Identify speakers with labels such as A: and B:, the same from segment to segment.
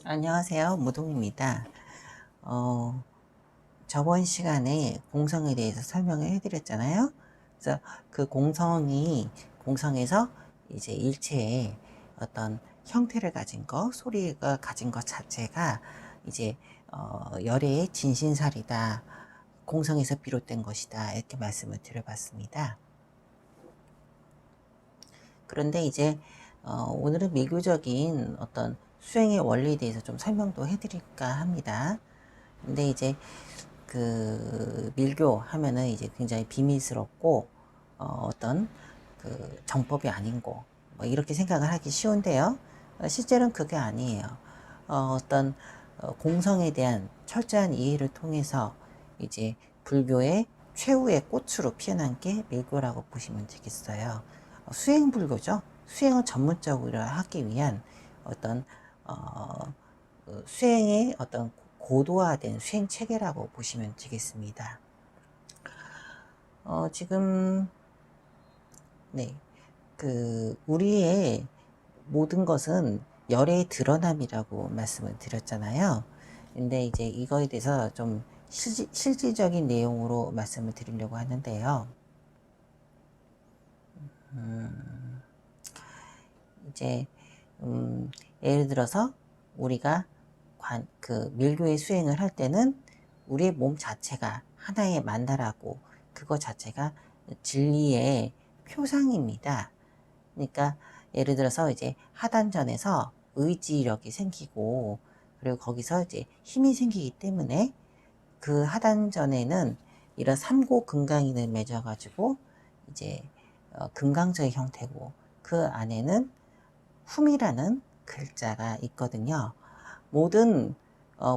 A: 안녕하세요. 무동입니다. 어, 저번 시간에 공성에 대해서 설명을 해드렸잖아요. 그래서 그 공성에서 이제 일체의 어떤 형태를 가진 것, 소리가 가진 것 자체가 이제, 열의 진신살이다. 공성에서 비롯된 것이다. 이렇게 말씀을 드려봤습니다. 그런데 이제, 오늘은 미교적인 어떤 수행의 원리에 대해서 좀 설명도 해드릴까 합니다. 근데 이제 그 밀교 하면은 이제 굉장히 비밀스럽고 어떤 그 정법이 아닌 거 뭐 이렇게 생각을 하기 쉬운데요. 실제로는 그게 아니에요. 어떤 공성에 대한 철저한 이해를 통해서 이제 불교의 최후의 꽃으로 피어난 게 밀교라고 보시면 되겠어요. 수행 불교죠. 수행을 전문적으로 하기 위한 어떤 어, 수행의 어떤 고도화된 수행 체계라고 보시면 되겠습니다. 지금 네, 그 우리의 모든 것은 열의 드러남이라고 말씀을 드렸잖아요. 근데 이제 이거에 대해서 좀 실질적인 내용으로 말씀을 드리려고 하는데요. 이제 예를 들어서 우리가 그 밀교의 수행을 할 때는 우리의 몸 자체가 하나의 만다라고 그거 자체가 진리의 표상입니다. 그러니까 예를 들어서 이제 하단전에서 의지력이 생기고 그리고 거기서 이제 힘이 생기기 때문에 그 하단전에는 이런 삼고금강인을 맺어가지고 이제 금강저의 형태고 그 안에는 hum이라는 글자가 있거든요. 모든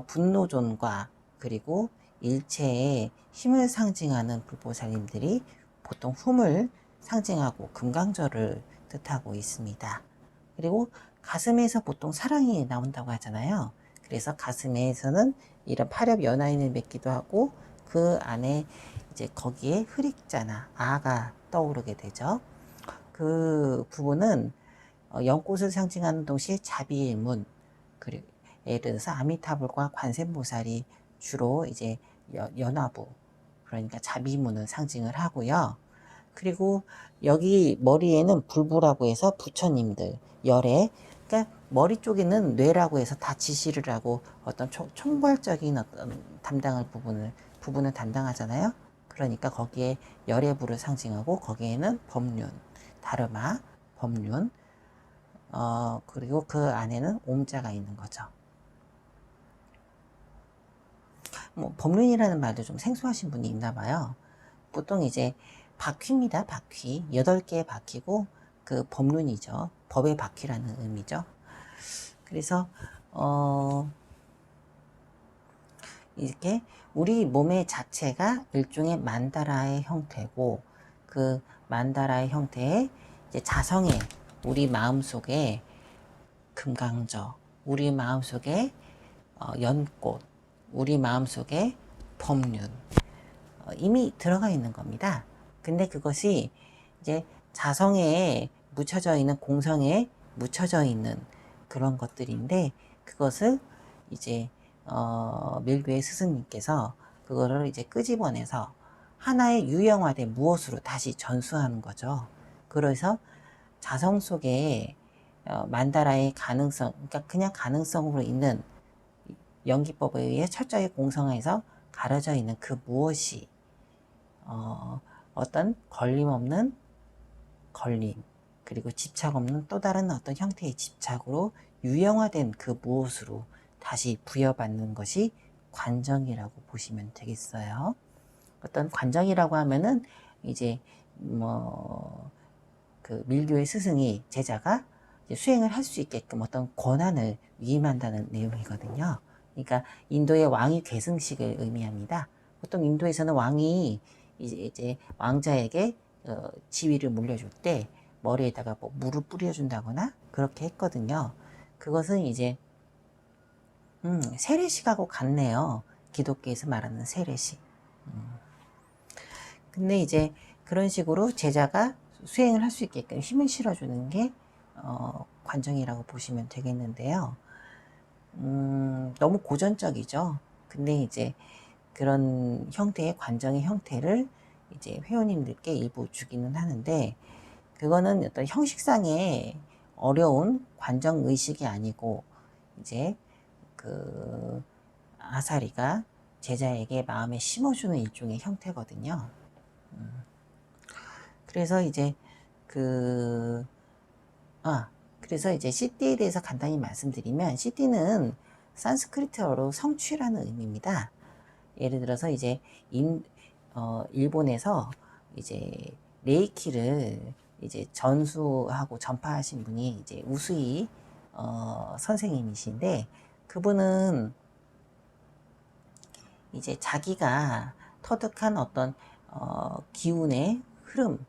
A: 분노존과 그리고 일체의 힘을 상징하는 불보살님들이 보통 hum을 상징하고 금강절을 뜻하고 있습니다. 그리고 가슴에서 보통 사랑이 나온다고 하잖아요. 그래서 가슴에서는 이런 파렵 연화인을 맺기도 하고 그 안에 이제 거기에 흐릭자나 아가 떠오르게 되죠. 그 부분은 연꽃을 상징하는 동시에 자비의 문, 그리고 예를 들어서 아미타불과 관세음보살이 주로 이제 연화부, 그러니까 자비문을 상징을 하고요. 그리고 여기 머리에는 불부라고 해서 부처님들, 열에, 그러니까 머리 쪽에는 뇌라고 해서 다 지시를 하고 어떤 총괄적인 어떤 부분을 담당하잖아요. 그러니까 거기에 열의 부를 상징하고 거기에는 법륜, 다르마, 법륜, 그리고 그 안에는 옴자가 있는 거죠. 뭐, 법륜이라는 말도 좀 생소하신 분이 있나 봐요. 보통 이제 바퀴입니다. 바퀴. 8개의 바퀴고 그 법륜이죠. 법의 바퀴라는 의미죠. 그래서, 이렇게 우리 몸의 자체가 일종의 만다라의 형태고 그 만다라의 형태에 이제 자성에 우리 마음속에 금강저, 우리 마음속에 연꽃, 우리 마음속에 법륜 이미 들어가 있는 겁니다. 근데 그것이 이제 자성에 묻혀져 있는 공성에 묻혀져 있는 그런 것들인데 그것을 이제 밀교의 스승님께서 그거를 이제 끄집어내서 하나의 유형화된 무엇으로 다시 전수하는 거죠. 그래서 자성 속에 만다라의 가능성, 그러니까 그냥 가능성으로 있는 연기법에 의해 철저히 공성해서 가려져 있는 그 무엇이 어떤 걸림, 그리고 집착 없는 또 다른 어떤 형태의 집착으로 유형화된 그 무엇으로 다시 부여받는 것이 관정이라고 보시면 되겠어요. 어떤 관정이라고 하면은 이제 뭐 그 밀교의 스승이 제자가 수행을 할 수 있게끔 어떤 권한을 위임한다는 내용이거든요. 그러니까 인도의 왕위 계승식을 의미합니다. 보통 인도에서는 왕이 이제 왕자에게 지위를 물려줄 때 머리에다가 뭐 물을 뿌려준다거나 그렇게 했거든요. 그것은 이제 세례식하고 같네요. 기독교에서 말하는 세례식. 근데 이제 그런 식으로 제자가 수행을 할 수 있게끔 힘을 실어주는 게 관정이라고 보시면 되겠는데요. 너무 고전적이죠. 근데 이제 그런 형태의 관정의 형태를 이제 회원님들께 일부 주기는 하는데, 그거는 어떤 형식상의 어려운 관정 의식이 아니고 이제 그 아사리가 제자에게 마음에 심어주는 일종의 형태거든요. 그래서 이제 그 그래서 이제 시띠에 대해서 간단히 말씀드리면, 시띠는 산스크리트어로 성취라는 의미입니다. 예를 들어서 이제 일본에서 이제 레이키를 이제 전수하고 전파하신 분이 이제 우수이 선생님이신데, 그분은 이제 자기가 터득한 어떤 기운의 흐름,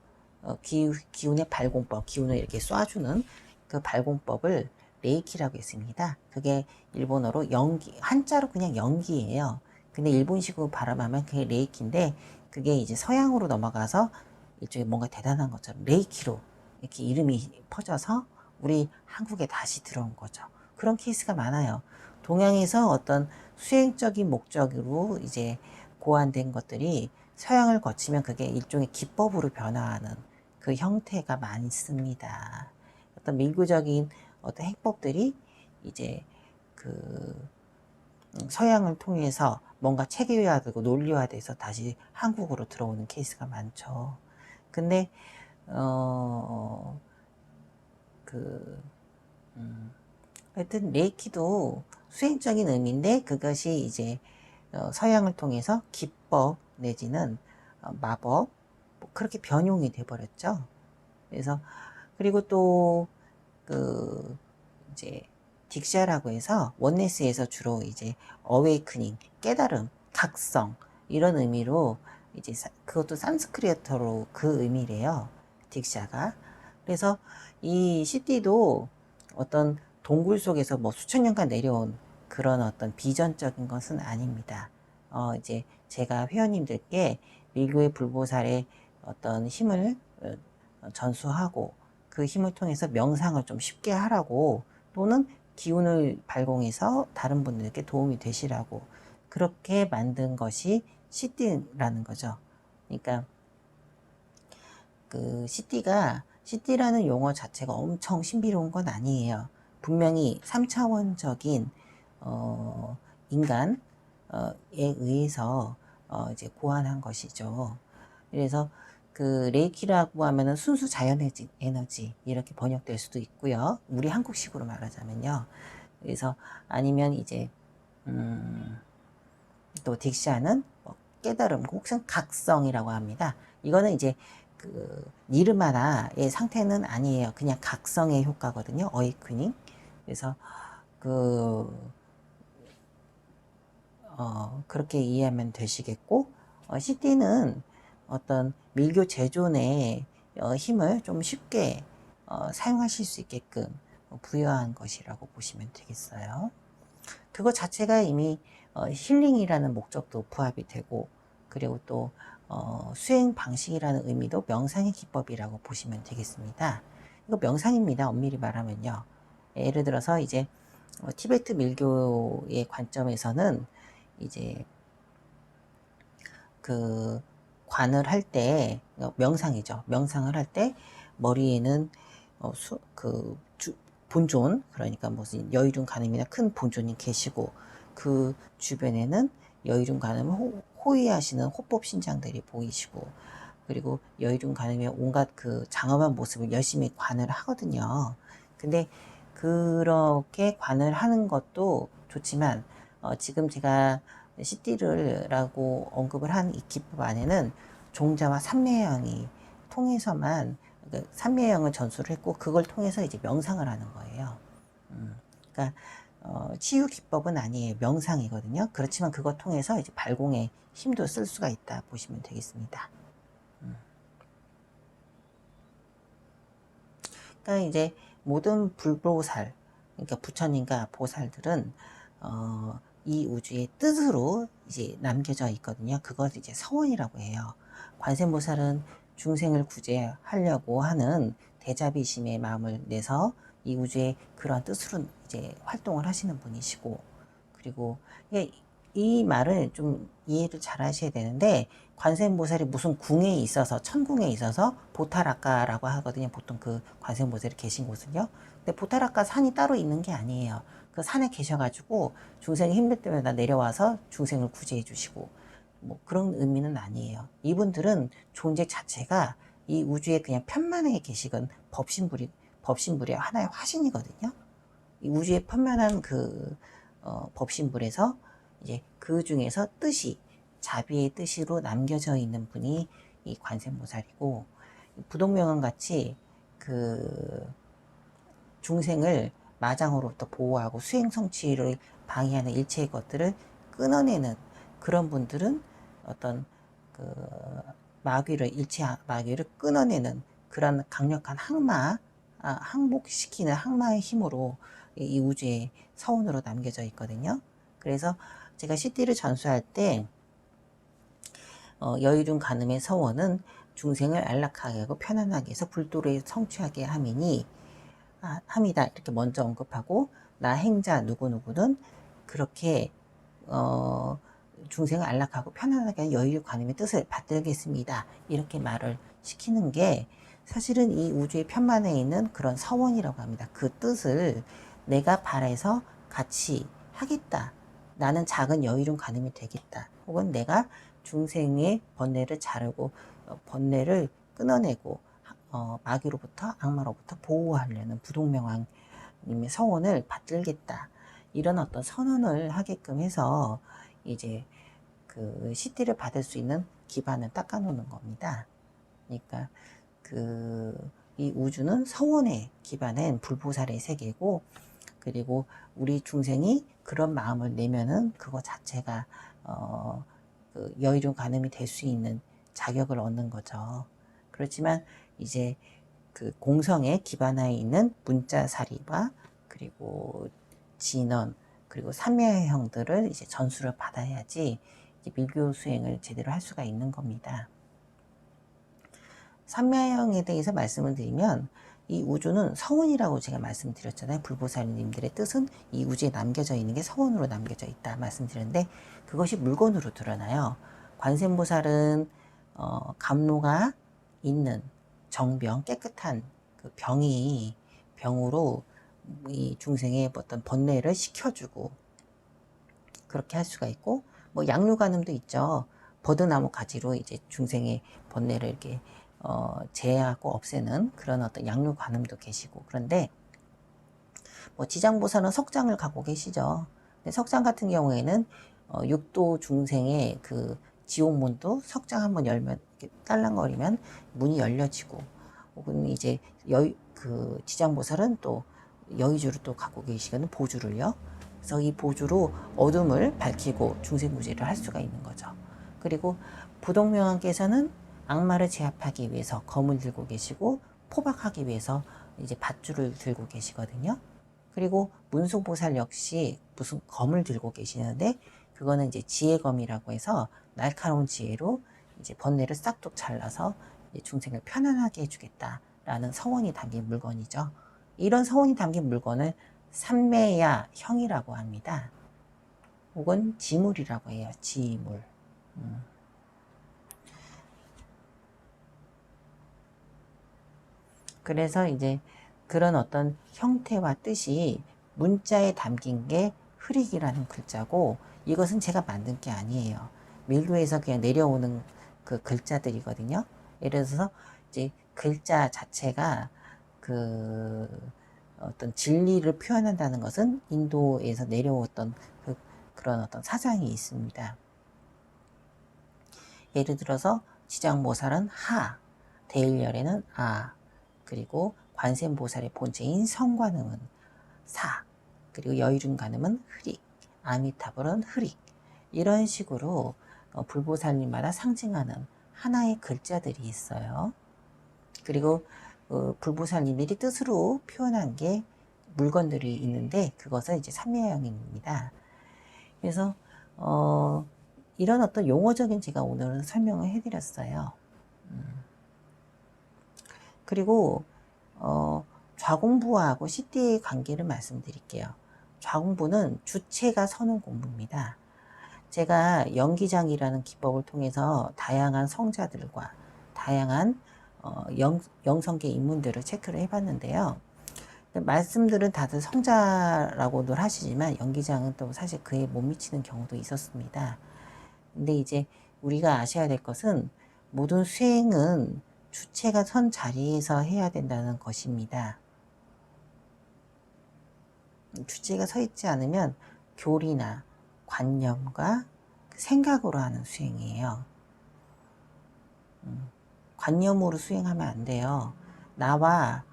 A: 기운의 발공법, 기운을 이렇게 쏴주는 그 발공법을 레이키라고 했습니다. 그게 일본어로 연기, 한자로 그냥 연기예요. 근데 일본식으로 발음하면 그게 레이키인데, 그게 이제 서양으로 넘어가서 일종의 뭔가 대단한 것처럼 레이키로 이렇게 이름이 퍼져서 우리 한국에 다시 들어온 거죠. 그런 케이스가 많아요. 동양에서 어떤 수행적인 목적으로 이제 고안된 것들이 서양을 거치면 그게 일종의 기법으로 변화하는 그 형태가 많습니다. 어떤 밀구적인 어떤 해법들이 이제 그 서양을 통해서 뭔가 체계화되고 논리화돼서 다시 한국으로 들어오는 케이스가 많죠. 근데 그 하여튼 레이키도 수행적인 의미인데, 그것이 이제 서양을 통해서 기법 내지는 마법, 뭐 그렇게 변용이 돼 버렸죠. 그래서 그리고 또 그 이제 딕샤라고 해서 원네스에서 주로 이제 어웨이크닝, 깨달음, 각성 이런 의미로 이제 그것도 산스크리트어로 그 의미래요. 딕샤가. 그래서 이 시띠도 어떤 동굴 속에서 뭐 수천 년간 내려온 그런 어떤 비전적인 것은 아닙니다. 이제 제가 회원님들께 밀교의 불보살의 어떤 힘을 전수하고, 그 힘을 통해서 명상을 좀 쉽게 하라고, 또는 기운을 발공해서 다른 분들께 도움이 되시라고 그렇게 만든 것이 시띠라는 거죠. 그러니까 그 시띠라는 용어 자체가 엄청 신비로운 건 아니에요. 분명히 3차원적인 인간에 의해서 이제 고안한 것이죠. 그래서 그 레이키라고 하면은 순수 자연 에너지 이렇게 번역될 수도 있고요. 우리 한국식으로 말하자면요. 그래서 아니면 이제 또 딕샤는 뭐 깨달음, 혹은 각성이라고 합니다. 이거는 이제 그 니르마나의 상태는 아니에요. 그냥 각성의 효과거든요. 어이크닝. 그래서 그 그렇게 이해하면 되시겠고, 시띠는 어떤 밀교 제존의 힘을 좀 쉽게 사용하실 수 있게끔 부여한 것이라고 보시면 되겠어요. 그거 자체가 이미 힐링이라는 목적도 부합이 되고, 그리고 또 수행 방식이라는 의미도 명상의 기법이라고 보시면 되겠습니다. 이거 명상입니다. 엄밀히 말하면요. 예를 들어서 이제 티베트 밀교의 관점에서는 이제 그 관을 할 때, 명상이죠. 명상을 할 때 머리에는 본존, 그러니까 무슨 여의륜 가늠이나 큰 본존이 계시고, 그 주변에는 여의륜 가늠을 호위하시는 호법 신장들이 보이시고, 그리고 여의륜 가늠의 온갖 그 장엄한 모습을 열심히 관을 하거든요. 근데 그렇게 관을 하는 것도 좋지만, 지금 제가 시띠르라고 언급을 한 이 기법 안에는 종자와 삼매형이 통해서만, 그러니까 삼매형을 전수를 했고, 그걸 통해서 이제 명상을 하는 거예요. 그러니까 치유 기법은 아니에요. 명상이거든요. 그렇지만 그것 통해서 이제 발공의 힘도 쓸 수가 있다 보시면 되겠습니다. 그러니까 이제 모든 불보살, 그러니까 부처님과 보살들은 이 우주의 뜻으로 이제 남겨져 있거든요. 그걸 이제 서원이라고 해요. 관세음보살은 중생을 구제하려고 하는 대자비심의 마음을 내서 이 우주의 그러한 뜻으로 이제 활동을 하시는 분이시고, 그리고 이 말을 좀 이해를 잘 하셔야 되는데, 관세음보살이 무슨 궁에 있어서, 천궁에 있어서 보타라카라고 하거든요. 보통 그 관세음보살이 계신 곳은요. 근데 보타라카 산이 따로 있는 게 아니에요. 그 산에 계셔가지고 중생이 힘들 때마다 내려와서 중생을 구제해 주시고, 뭐 그런 의미는 아니에요. 이분들은 존재 자체가 이 우주에 그냥 편만하게 계시건 법신불이 하나의 화신이거든요. 이 우주의 편만한 그 법신불에서 이제 그 중에서 뜻이 자비의 뜻으로 남겨져 있는 분이 이 관세음보살이고, 부동명은 같이 그 중생을 마장으로부터 보호하고 수행 성취를 방해하는 일체의 것들을 끊어내는 그런 분들은 어떤 그 마귀를 끊어내는 그런 강력한 항복시키는 항마의 힘으로 이 우주의 서원으로 남겨져 있거든요. 그래서 제가 CT를 전수할 때 여의륜 간음의 서원은 중생을 안락하게 하고 편안하게 해서 불도를 성취하게 함이다, 이렇게 먼저 언급하고, 나 행자 누구누구는 그렇게 중생을 안락하고 편안하게 하는 여의륜 간음의 뜻을 받들겠습니다, 이렇게 말을 시키는 게 사실은 이 우주의 편만에 있는 그런 서원이라고 합니다. 그 뜻을 내가 바라서 같이 하겠다, 나는 작은 여의륜 간음이 되겠다, 혹은 내가 중생의 번뇌를 자르고 번뇌를 끊어내고 마귀로부터, 악마로부터 보호하려는 부동명왕님의 서원을 받들겠다, 이런 어떤 선언을 하게끔 해서 이제 그 시티를 받을 수 있는 기반을 닦아놓는 겁니다. 그러니까 이 우주는 서원에 기반한 불보살의 세계고, 그리고 우리 중생이 그런 마음을 내면은 그거 자체가 그 여의륜 간음이 될 수 있는 자격을 얻는 거죠. 그렇지만 이제 그 공성에 기반하에 있는 문자사리와 그리고 진언 그리고 삼매형들을 이제 전수를 받아야지 이제 밀교 수행을 제대로 할 수가 있는 겁니다. 삼매형에 대해서 말씀을 드리면, 이 우주는 서원이라고 제가 말씀드렸잖아요. 불보살님들의 뜻은 이 우주에 남겨져 있는 게 서원으로 남겨져 있다 말씀드렸는데, 그것이 물건으로 드러나요. 관세음보살은 감로가 있는 정병, 깨끗한 그 병으로 이 중생의 어떤 번뇌를 식혀주고 그렇게 할 수가 있고, 뭐 양류간음도 있죠. 버드나무 가지로 이제 중생의 번뇌를 이렇게 제하고 없애는 그런 어떤 양류간음도 계시고, 그런데 뭐 지장보살은 석장을 갖고 계시죠. 근데 석장 같은 경우에는 육도 중생의 그 지옥문도 석장 한번 열면, 딸랑거리면 문이 열려지고, 혹은 이제 그 지장보살은 또 여의주를 또 갖고 계시거든, 보주를요. 그래서 이 보주로 어둠을 밝히고 중생구제를 할 수가 있는 거죠. 그리고 부동명왕께서는 악마를 제압하기 위해서 검을 들고 계시고, 포박하기 위해서 이제 밧줄을 들고 계시거든요. 그리고 문수보살 역시 무슨 검을 들고 계시는데, 그거는 이제 지혜검이라고 해서 날카로운 지혜로 이제 번뇌를 싹둑 잘라서 중생을 편안하게 해주겠다라는 서원이 담긴 물건이죠. 이런 서원이 담긴 물건을 삼매야형이라고 합니다. 혹은 지물이라고 해요. 지물. 그래서 이제 그런 어떤 형태와 뜻이 문자에 담긴 게 흐릭이라는 글자고, 이것은 제가 만든 게 아니에요. 밀교에서 그냥 내려오는 그 글자들이거든요. 예를 들어서 이제 글자 자체가 그 어떤 진리를 표현한다는 것은 인도에서 내려왔던 그런 어떤 사상이 있습니다. 예를 들어서 지장보살은 하, 대일열에는 아, 그리고 관세음보살의 본체인 성관음은 사, 그리고 여의륜간음은 흐릭, 아미타불은 흐릭, 이런 식으로 불보살님마다 상징하는 하나의 글자들이 있어요. 그리고 불보살님들이 뜻으로 표현한 게 물건들이 있는데, 그것은 이제 삼매형입니다. 그래서 이런 어떤 용어적인 제가 오늘은 설명을 해드렸어요. 그리고 좌공부하고 CD의 관계를 말씀드릴게요. 좌공부는 주체가 서는 공부입니다. 제가 연기장이라는 기법을 통해서 다양한 성자들과 다양한 영성계 인문들을 체크를 해봤는데요. 말씀들은 다들 성자라고들 하시지만 연기장은 또 사실 그에 못 미치는 경우도 있었습니다. 근데 이제 우리가 아셔야 될 것은 모든 수행은 주체가 선 자리에서 해야 된다는 것입니다. 주체가 서 있지 않으면 교리나 관념과 생각으로 하는 수행이에요. 관념으로 수행하면 안 돼요. 나와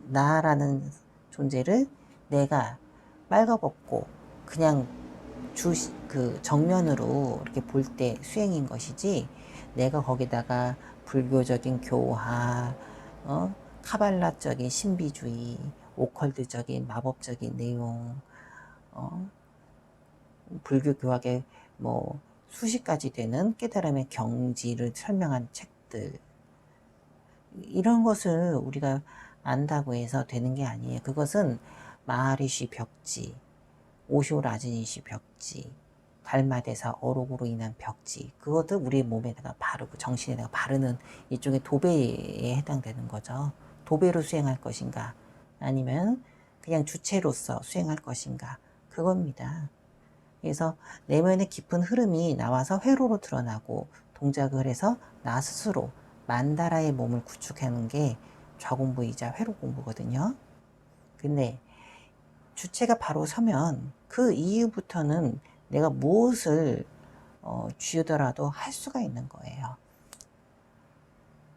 A: 나라는 존재를 내가 빨가벗고 그냥 그 정면으로 이렇게 볼 때 수행인 것이지, 내가 거기다가 불교적인 교화, 카발라적인 신비주의, 오컬트적인 마법적인 내용, 불교 교학의 뭐 수십 가지 되는 깨달음의 경지를 설명한 책들, 이런 것을 우리가 안다고 해서 되는 게 아니에요. 그것은 마하리시 벽지, 오쇼 라즈니시 벽지, 달마대사 어록으로 인한 벽지, 그것도 우리 몸에다가 바르고 정신에다가 바르는 일종의 도배에 해당되는 거죠. 도배로 수행할 것인가 아니면 그냥 주체로서 수행할 것인가, 그겁니다. 그래서 내면의 깊은 흐름이 나와서 회로로 드러나고 동작을 해서 나 스스로 만다라의 몸을 구축하는 게 좌공부이자 회로 공부거든요. 근데 주체가 바로 서면 그 이후부터는 내가 무엇을 쥐더라도 할 수가 있는 거예요.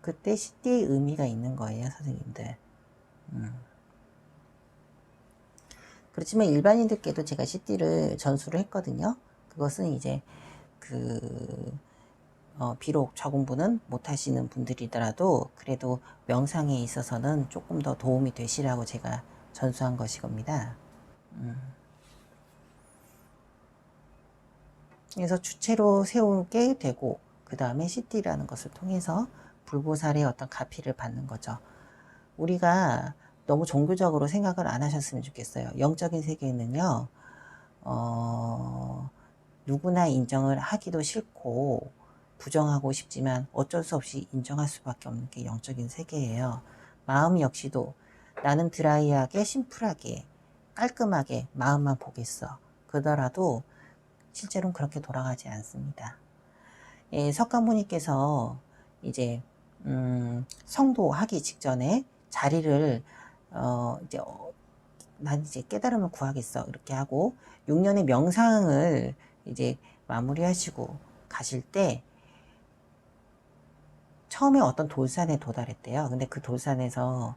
A: 그때 CD의 의미가 있는 거예요, 선생님들. 그렇지만 일반인들께도 제가 CD를 전수를 했거든요. 그것은 이제 비록 좌공부는 못하시는 분들이더라도 그래도 명상에 있어서는 조금 더 도움이 되시라고 제가 전수한 것이 겁니다. 그래서 주체로 세우게 되고 그 다음에 CD라는 것을 통해서 불보살의 어떤 가피를 받는 거죠. 우리가 너무 종교적으로 생각을 안 하셨으면 좋겠어요. 영적인 세계는요, 누구나 인정을 하기도 싫고 부정하고 싶지만 어쩔 수 없이 인정할 수밖에 없는 게 영적인 세계예요. 마음 역시도 나는 드라이하게 심플하게 깔끔하게 마음만 보겠어 그러더라도 실제로는 그렇게 돌아가지 않습니다. 예, 석가모니께서 이제 성도하기 직전에 자리를 난 이제 깨달음을 구하겠어 이렇게 하고 6년의 명상을 이제 마무리하시고 가실 때 처음에 어떤 돌산에 도달했대요. 근데 그 돌산에서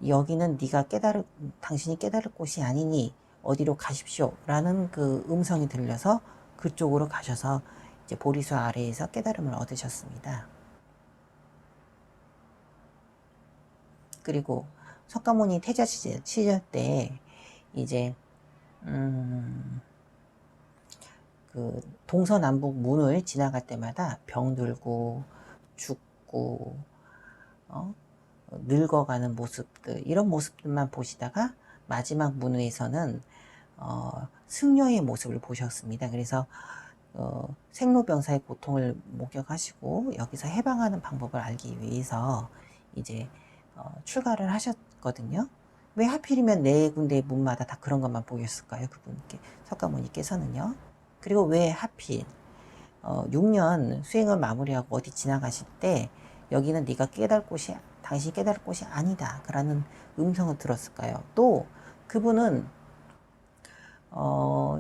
A: 여기는 당신이 깨달을 곳이 아니니 어디로 가십시오 라는 그 음성이 들려서 그쪽으로 가셔서 이제 보리수 아래에서 깨달음을 얻으셨습니다. 그리고 석가모니 태자 시절 때 이제 그 동서남북 문을 지나갈 때마다 병들고 죽고 늙어가는 모습들, 이런 모습들만 보시다가 마지막 문에서는 승려의 모습을 보셨습니다. 그래서 생로병사의 고통을 목격하시고 여기서 해방하는 방법을 알기 위해서 이제 출가를 하셨거든요. 왜 하필이면 네 군데의 문마다 다 그런 것만 보였을까요? 그분께 석가모니께서는요. 그리고 왜 하필 6년 수행을 마무리하고 어디 지나가실 때 여기는 네가 당신이 깨달을 곳이 아니다 그라는 음성을 들었을까요? 또 그분은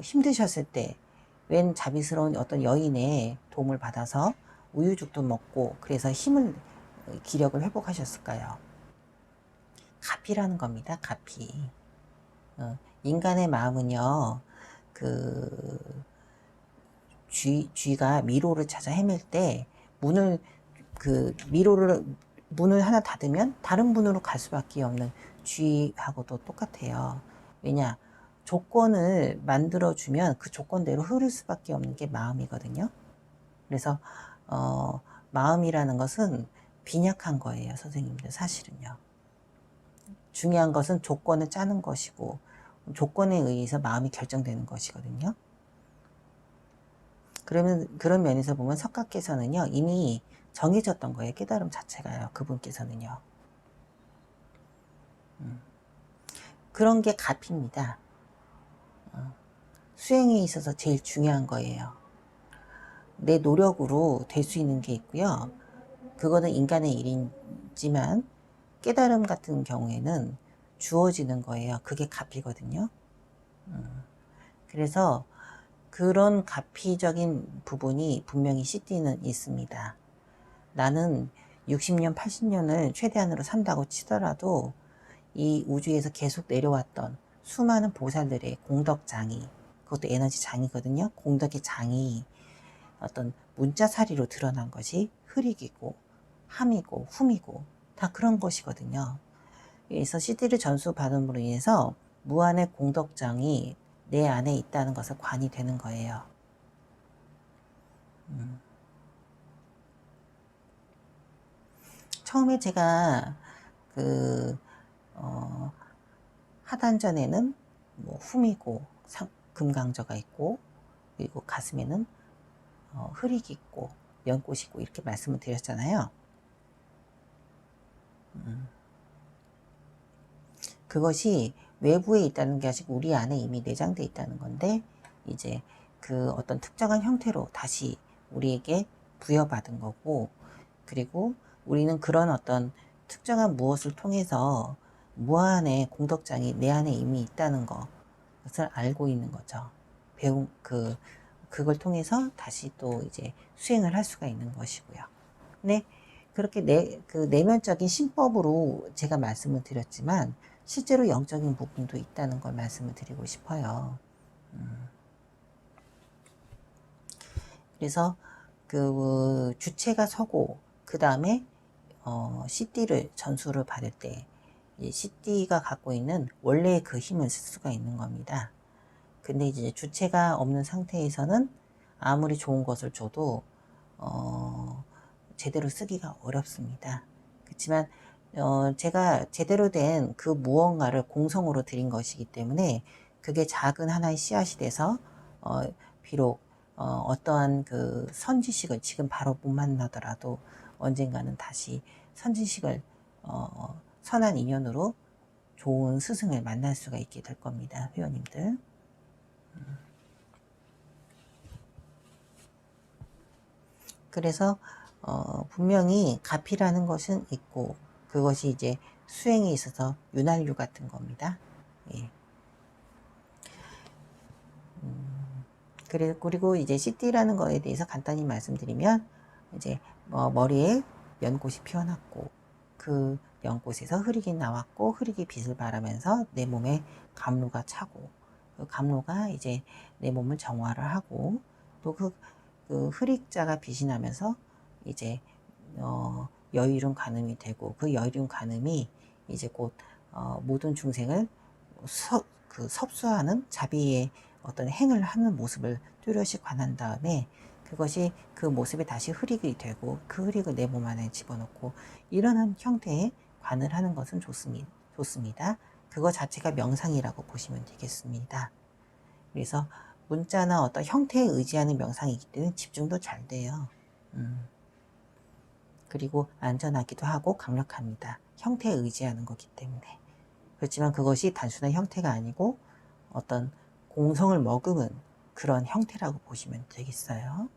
A: 힘드셨을 때 웬 자비스러운 어떤 여인의 도움을 받아서 우유죽도 먹고 그래서 기력을 회복하셨을까요? 가피라는 겁니다. 가피. 인간의 마음은요, 쥐가 미로를 찾아 헤맬 때 문을 하나 닫으면 다른 문으로 갈 수밖에 없는 쥐하고도 똑같아요. 왜냐? 조건을 만들어주면 그 조건대로 흐를 수밖에 없는 게 마음이거든요. 그래서 마음이라는 것은 빈약한 거예요, 선생님들, 사실은요. 중요한 것은 조건을 짜는 것이고 조건에 의해서 마음이 결정되는 것이거든요. 그러면 그런 면에서 보면 석가께서는요 이미 정해졌던 거예요. 깨달음 자체가요. 그분께서는요. 그런 게 가피입니다. 수행에 있어서 제일 중요한 거예요. 내 노력으로 될 수 있는 게 있고요. 그거는 인간의 일이지만 깨달음 같은 경우에는 주어지는 거예요. 그게 가피거든요. 그래서 그런 가피적인 부분이 분명히 CD는 있습니다. 나는 60년, 80년을 최대한으로 산다고 치더라도 이 우주에서 계속 내려왔던 수많은 보살들의 공덕장이, 그것도 에너지 장이거든요. 공덕의 장이 어떤 문자사리로 드러난 것이 흐리기고 함이고 흠이고 다 그런 것이거든요. 그래서 CD를 전수받음으로 인해서 무한의 공덕장이 내 안에 있다는 것을 관이 되는 거예요. 처음에 제가 그 하단전에는 뭐 흠이고 금강저가 있고 그리고 가슴에는 혈익이 있고 연꽃이 있고 이렇게 말씀을 드렸잖아요. 그것이 외부에 있다는 게 아니고 우리 안에 이미 내장되어 있다는 건데 이제 그 어떤 특정한 형태로 다시 우리에게 부여받은 거고 그리고 우리는 그런 어떤 특정한 무엇을 통해서 무한의 공덕장이 내 안에 이미 있다는 것을 알고 있는 거죠. 배운 그걸 통해서 다시 또 이제 수행을 할 수가 있는 것이고요. 네, 그렇게 그 내면적인 신법으로 제가 말씀을 드렸지만 실제로 영적인 부분도 있다는 걸 말씀을 드리고 싶어요. 그래서 그 주체가 서고 그 다음에 CD를 전수를 받을 때 CD가 갖고 있는 원래의 그 힘을 쓸 수가 있는 겁니다. 근데 이제 주체가 없는 상태에서는 아무리 좋은 것을 줘도 제대로 쓰기가 어렵습니다. 그렇지만 제가 제대로 된 그 무언가를 공성으로 드린 것이기 때문에 그게 작은 하나의 씨앗이 돼서 비록 어떠한 그 선지식을 지금 바로 못 만나더라도 언젠가는 다시 선지식을 선한 인연으로 좋은 스승을 만날 수가 있게 될 겁니다. 회원님들. 그래서 분명히 가피라는 것은 있고 그것이 이제 수행에 있어서 윤활유 같은 겁니다. 예. 그리고 이제 CD라는 거에 대해서 간단히 말씀드리면 이제 머리에 연꽃이 피어났고 그 연꽃에서 혈액이 나왔고 혈액이 빛을 발하면서 내 몸에 감로가 차고 그 감로가 이제 내 몸을 정화를 하고 또 그 혈액자가 빛이 나면서 이제 여유로운 간음이 되고 그 여유로운 간음이 이제 곧 모든 중생을 섭수하는 자비의 어떤 행을 하는 모습을 뚜렷이 관한 다음에 그것이 그 모습에 다시 흡입이 되고 그 흡입을 내 몸 안에 집어넣고 이런 형태의 관을 하는 것은 좋습니다. 그거 자체가 명상이라고 보시면 되겠습니다. 그래서 문자나 어떤 형태에 의지하는 명상이기 때문에 집중도 잘 돼요. 그리고 안전하기도 하고 강력합니다. 형태에 의지하는 거기 때문에. 그렇지만 그것이 단순한 형태가 아니고 어떤 공성을 머금은 그런 형태라고 보시면 되겠어요.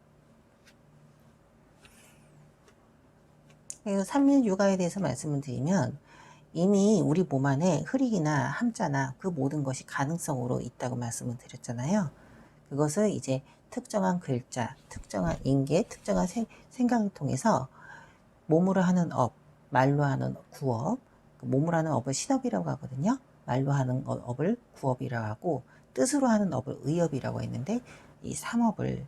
A: 그리고 삼일유가에 대해서 말씀을 드리면 이미 우리 몸 안에 혈액이나 함자나 그 모든 것이 가능성으로 있다고 말씀을 드렸잖아요. 그것을 이제 특정한 글자, 특정한 인계, 특정한 생각을 통해서 몸으로 하는 업, 말로 하는 구업, 몸으로 하는 업을 신업이라고 하거든요. 말로 하는 업을 구업이라고 하고 뜻으로 하는 업을 의업이라고 했는데 이 삼업을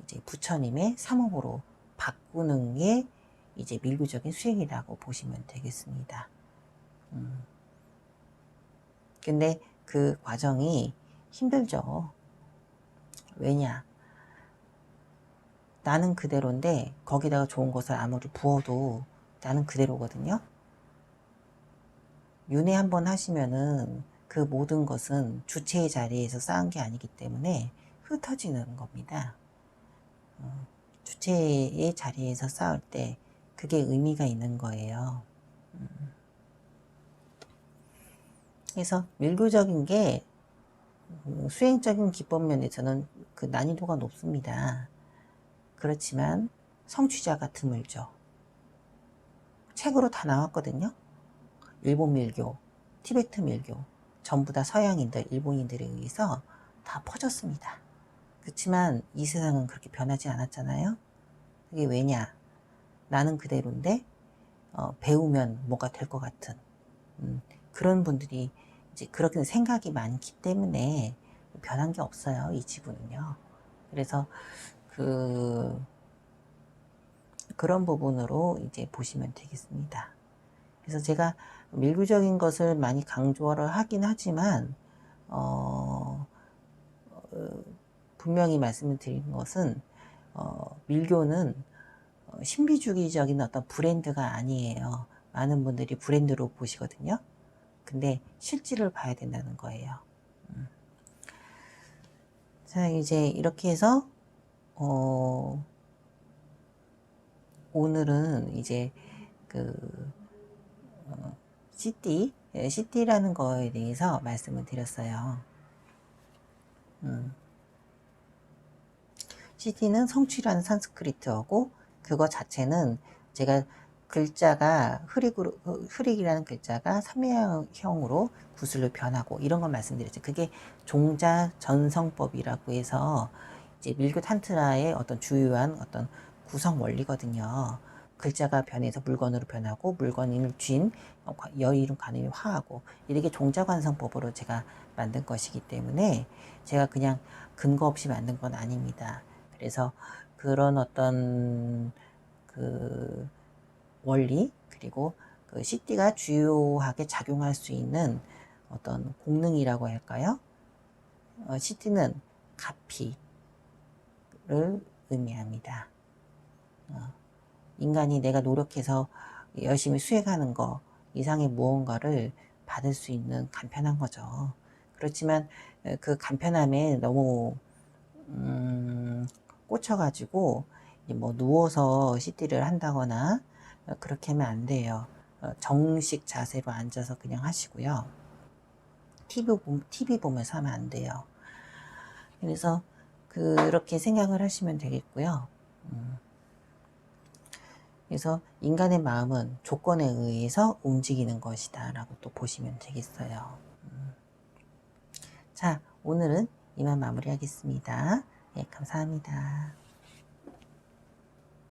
A: 이제 부처님의 삼업으로 바꾸는 게 이제 밀구적인 수행이라고 보시면 되겠습니다. 근데 그 과정이 힘들죠. 왜냐? 나는 그대로인데 거기다가 좋은 것을 아무리 부어도 나는 그대로거든요. 윤회 한번 하시면은 그 모든 것은 주체의 자리에서 쌓은 게 아니기 때문에 흩어지는 겁니다. 주체의 자리에서 쌓을 때 그게 의미가 있는 거예요. 그래서 밀교적인 게 수행적인 기법 면에서는 그 난이도가 높습니다. 그렇지만 성취자가 드물죠. 책으로 다 나왔거든요. 일본 밀교, 티베트 밀교, 전부 다 서양인들, 일본인들에 의해서 다 퍼졌습니다. 그렇지만 이 세상은 그렇게 변하지 않았잖아요. 그게 왜냐? 나는 그대로인데 배우면 뭐가 될 것 같은 그런 분들이 이제 그렇게 생각이 많기 때문에 변한 게 없어요. 이 지구는요. 그래서 그런 부분으로 이제 보시면 되겠습니다. 그래서 제가 밀교적인 것을 많이 강조를 하긴 하지만 분명히 말씀을 드리는 것은 밀교는 신비주의적인 어떤 브랜드가 아니에요. 많은 분들이 브랜드로 보시거든요. 근데 실질을 봐야 된다는 거예요. 자, 이제 이렇게 해서 오늘은 이제 그 CT라는 거에 대해서 말씀을 드렸어요. CT는 성취라는 산스크리트어고 그거 자체는 제가 글자가 흐릭이라는 글자가 삼매형으로 구슬로 변하고 이런 걸 말씀드렸죠. 그게 종자 전성법이라고 해서 이제 밀교 탄트라의 어떤 주요한 어떤 구성 원리거든요. 글자가 변해서 물건으로 변하고 물건을 쥔 여이름 간음이 화하고 이렇게 종자관성법으로 제가 만든 것이기 때문에 제가 그냥 근거 없이 만든 건 아닙니다. 그래서 그런 어떤 그 원리 그리고 그 CT가 주요하게 작용할 수 있는 어떤功능이라고 할까요? CT는 가피를 의미합니다. 인간이 내가 노력해서 열심히 수행하는 거 이상의 무언가를 받을 수 있는 간편한 거죠. 그렇지만 그 간편함에 너무 꽂혀가지고 뭐 누워서 CT를 한다거나 그렇게 하면 안 돼요. 정식 자세로 앉아서 그냥 하시고요. TV 보면서 하면 안 돼요. 그래서 그렇게 생각을 하시면 되겠고요. 그래서 인간의 마음은 조건에 의해서 움직이는 것이다 라고 또 보시면 되겠어요. 자, 오늘은 이만 마무리하겠습니다. 네, 감사합니다.